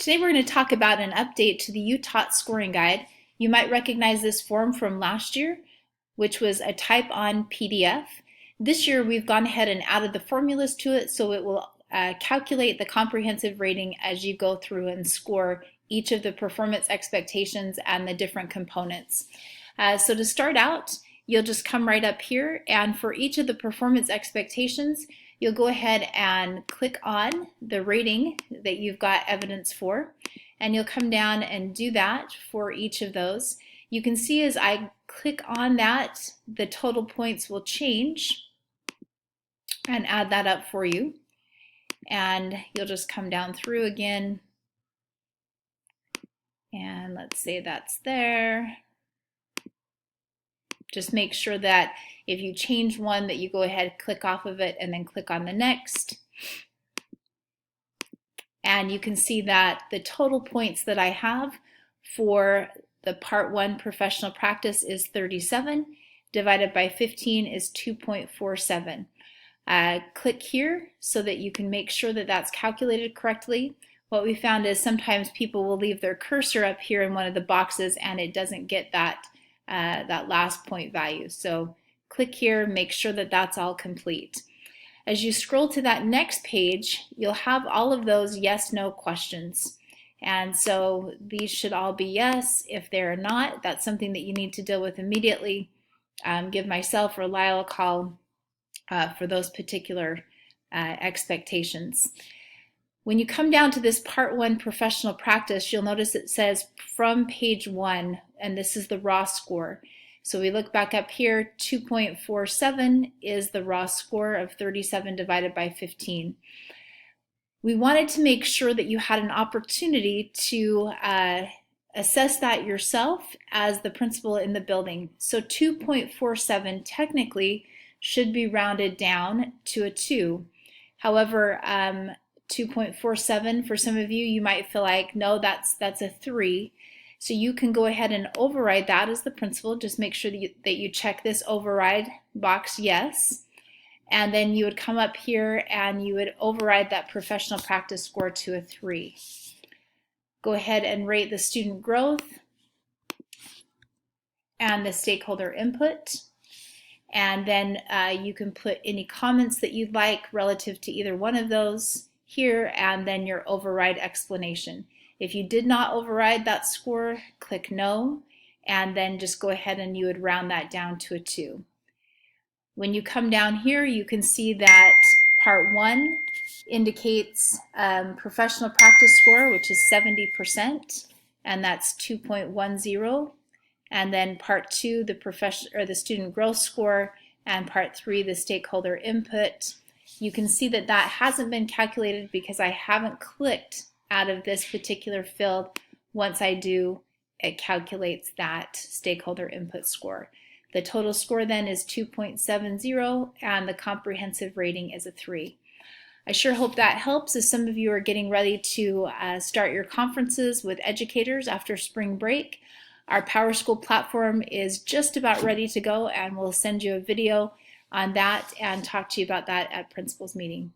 Today we're going to talk about an update to the UTOT scoring guide. You might recognize this form from last year, which was a type-on PDF. This year we've gone ahead and added the formulas to it so it will calculate the comprehensive rating as you go through and score each of the performance expectations and the different components. So to start out, you'll just come right up here, and for each of the performance expectations, you'll go ahead and click on the rating that you've got evidence for, and you'll come down and do that for each of those. You can see as I click on that, the total points will change and add that up for you. And you'll just come down through again, and let's say that's there. Just make sure that if you change one that you go ahead, click off of it, and then click on the next. And you can see that the total points that I have for the Part 1 professional practice is 37, divided by 15 is 2.47. Click here so that you can make sure that that's calculated correctly. What we found is sometimes people will leave their cursor up here in one of the boxes and it doesn't get that last point value. So click here, make sure that that's all complete. As you scroll to that next page, you'll have all of those yes/no questions. And so these should all be yes. If they're not, that's something that you need to deal with immediately. Give myself or Lyle a call for those particular expectations. When you come down to this Part 1 professional practice, you'll notice it says from page 1, and this is the raw score. So we look back up here, 2.47 is the raw score of 37 divided by 15. We wanted to make sure that you had an opportunity to assess that yourself as the principal in the building. So 2.47 technically should be rounded down to a 2. However, 2.47 for some of you, you might feel like, no, that's a 3. So you can go ahead and override that as the principal. Just make sure that you check this override box yes. And then you would come up here and you would override that professional practice score to a 3. Go ahead and rate the student growth and the stakeholder input. And then you can put any comments that you'd like relative to either one of those here, and then your override explanation. If you did not override that score, click no, and then just go ahead and you would round that down to a 2. When you come down here, you can see that Part 1 indicates professional practice score, which is 70%, and that's 2.10. And then Part 2, the student growth score, and Part 3, the stakeholder input. You can see that that hasn't been calculated because I haven't clicked out of this particular field. Once I do, it calculates that stakeholder input score. The total score then is 2.70, and the comprehensive rating is a 3. I sure hope that helps as some of you are getting ready to start your conferences with educators after spring break. Our PowerSchool platform is just about ready to go, and we'll send you a video on that and talk to you about that at principal's meeting.